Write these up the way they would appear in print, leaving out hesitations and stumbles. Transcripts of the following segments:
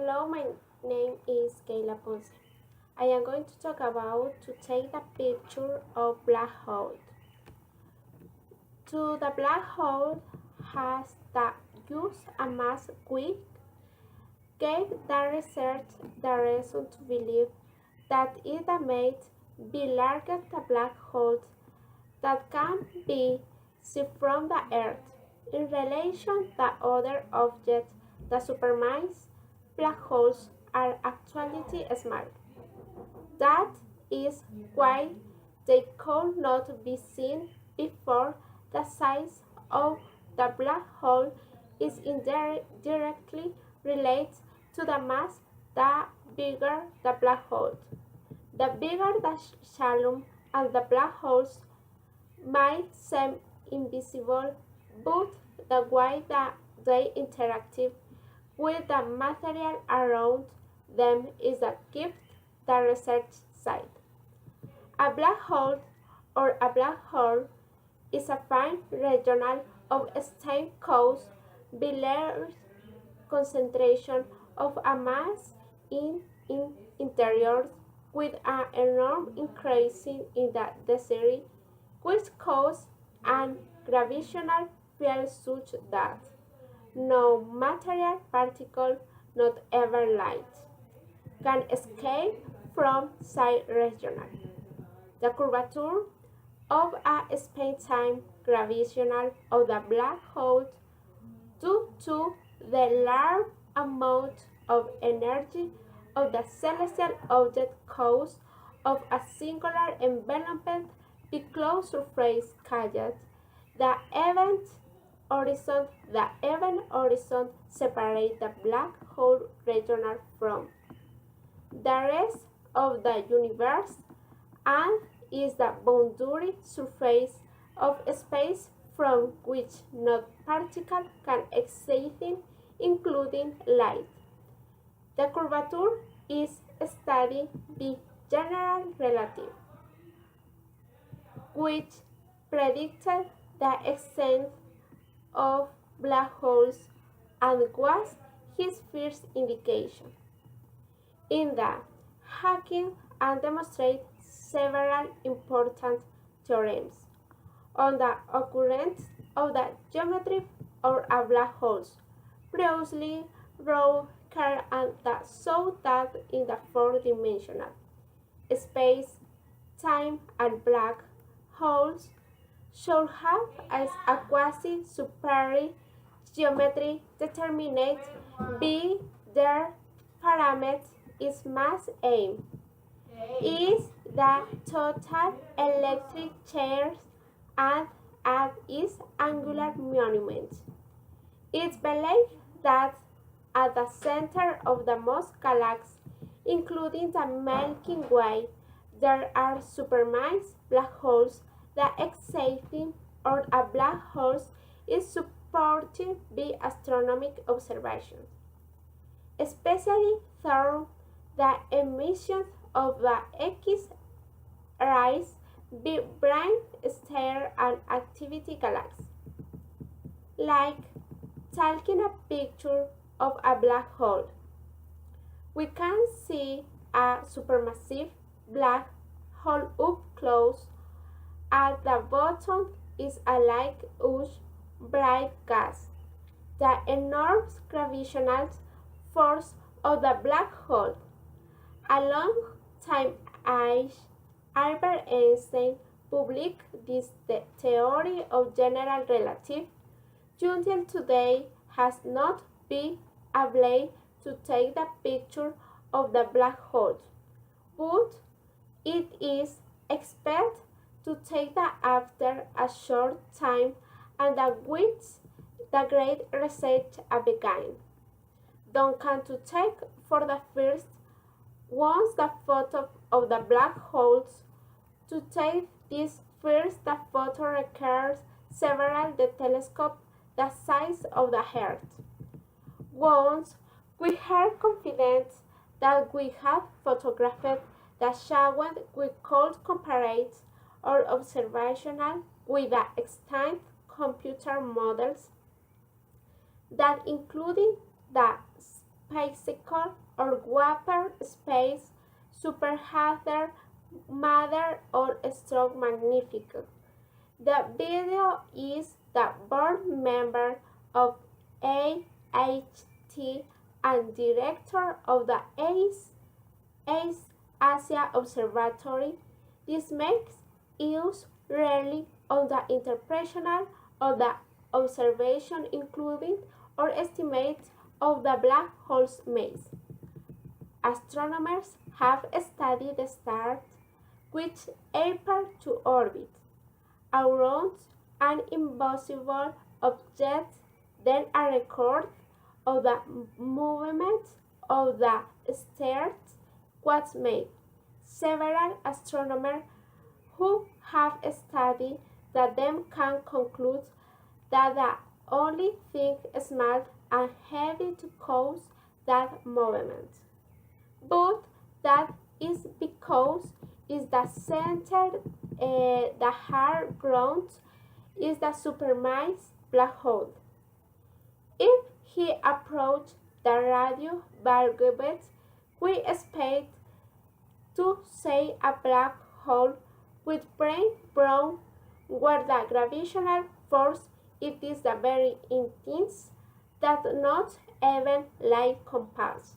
Hello, my name is Kayla Ponce. I am going to talk about to take the picture of black hole. To the black hole has the use a mass quick gave the research the reason to believe that it may be larger the black holes that can be seen from the Earth. In relation to other objects, the supermassive black holes are actually small. That is why they could not be seen before. The size of the black hole is indirectly related to the mass. The bigger the black hole, the bigger the volume, and the black holes might seem invisible, but the way that they interact with the material around them is a gift the research side. A black hole or a black hole is a fine region of space caused by large concentration of a mass in interiors with an enormous increase in the density which causes an gravitational field such that no material particle, not even light, can escape from such region. The curvature of a space-time gravitational of the black hole due to the large amount of energy of the celestial object cause of a singular envelopment be close surface called the event horizon separates the black hole region from the rest of the universe and is the boundary surface of space from which no particle can exist, including light. The curvature is studied by general relativity, which predicted the extent of black holes and was his first indication. In the Hawking and demonstrate several important theorems on the occurrence of the geometry of a black hole. Previously, wrote Carl and saw that in the four-dimensional space, time, and black holes should have a quasi-superior geometry determined by their parameters is mass m is the total electric charge and at its angular moment. It's believed that at the center of the most galaxies, including the Milky Way, there are supermassive black holes. The existence of a black hole is supported by astronomical observations, especially through the emission of the X-rays by bright stars and active galaxies. Like taking a picture of a black hole, we can see a supermassive black hole up close. At the bottom is a light huge bright gas. The enormous gravitational force of the black hole. A long time ago, Albert Einstein published this theory of general relativity. Until today has not been able to take the picture of the black hole, but it is expected to take that after a short time and that with the great research began. Don't come to take for the first once the photo of the black holes. To take this first the photo requires several the telescope the size of the Earth. Once we are confident that we have photographed the shadow, we could compare our observational with the extant computer models that including the physical or water space, superhather, matter, or strong magnificent. The video is the board member of AHT and director of the ACE Asia Observatory. This makes use rarely of the interpretation of the observation, including or estimate of the black hole's mass. Astronomers have studied the stars which appear to orbit around an invisible object, then a record of the movement of the stars was made. Several astronomers who have studied them can conclude that the only thing small and heavy to cause that movement. But that is because is the center, the hard ground is the supermassive black hole. If he approached the radio wavelet, we expect to see a black hole with bright brown, where the gravitational force it is the very intense that not even light compass.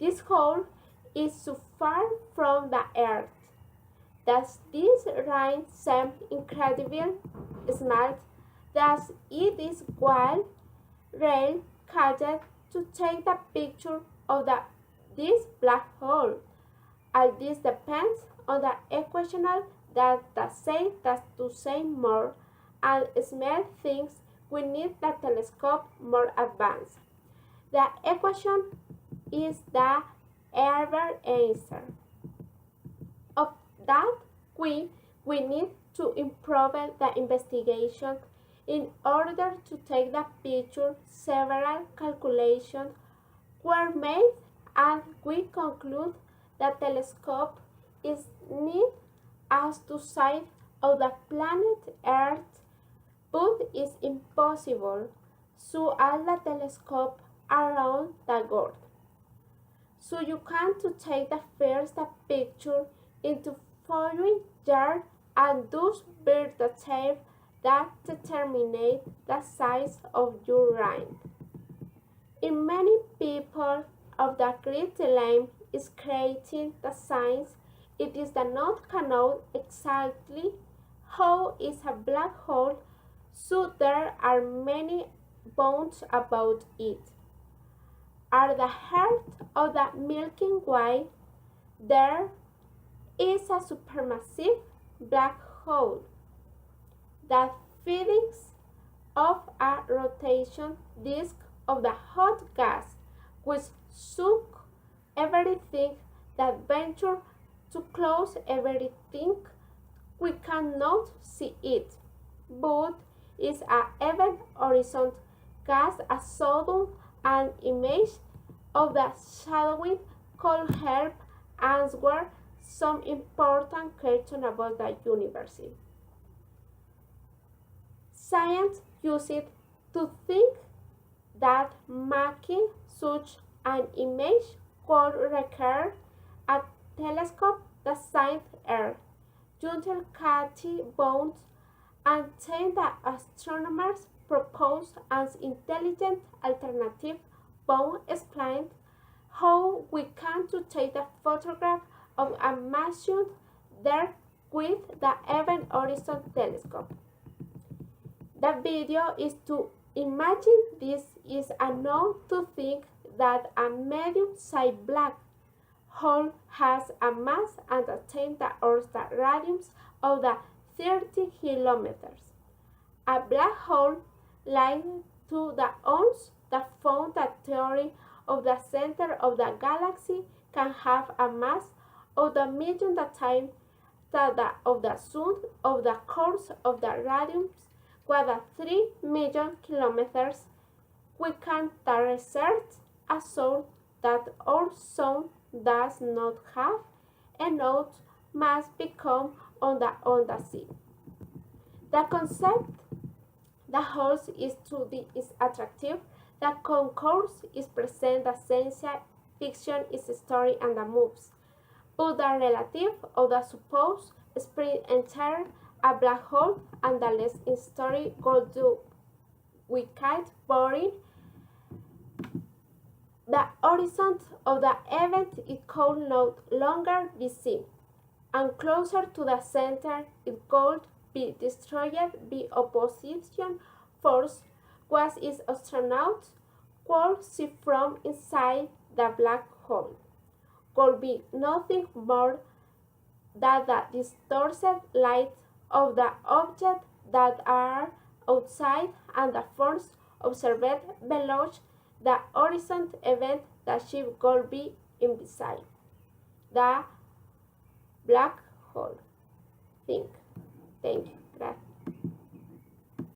This hole is so far from the earth that this ring seems incredibly small that it is well rare case to take the picture of this black hole. All this depends on the equation that say that to say more and small things we need the telescope more advanced. The equation is the Albert answer. Of that, we need to improve the investigation in order to take the picture. Several calculations were made and we conclude that telescope is needed as to sight of the planet Earth, but is impossible so as the telescope around the world. So you can to take the first picture into 4 years and thus build the tape that determines the size of your ring. In many people of the great dilemma is creating the science, it is the not cannot exactly how is a black hole, so there are many bones about it. At the heart of the Milky Way, there is a supermassive black hole that feeds off a rotation disk of the hot gas, which suck everything that venture to close everything. We cannot see it, but is a event horizon cast a sudden an image of the shadowy could help answer some important question about the universe. Science uses it to think that making such an image could require a telescope the size Earth. Junter Cathy Bones and then the astronomers proposed an intelligent alternative. Bone explained how we can to take the photograph of a mission there with the Event Horizon telescope. The video is to imagine this is enough to think that a medium-sized black hole has a mass and attains the Earth's radius of the 30 kilometers. A black hole like to the ones that found the theory of the center of the galaxy can have a mass of the million times that of the sun of the course of the radius was 3 million kilometers. We can research assert that our sun does not have enough mass become on the sea. The concept the holes is attractive. The concourse is present the science fiction is a story and the moves, but the relative of the supposed spring enter a black hole and the less in story go to wicked boring. The horizon of the event it could no longer be seen, and closer to the center it could be destroyed by opposition force was its astronauts could see from inside the black hole could be nothing more than the distorted light of the objects that are outside and the force observed below the horizon event the ship could be invisible. The black hole. Think. Thank you. Gracias.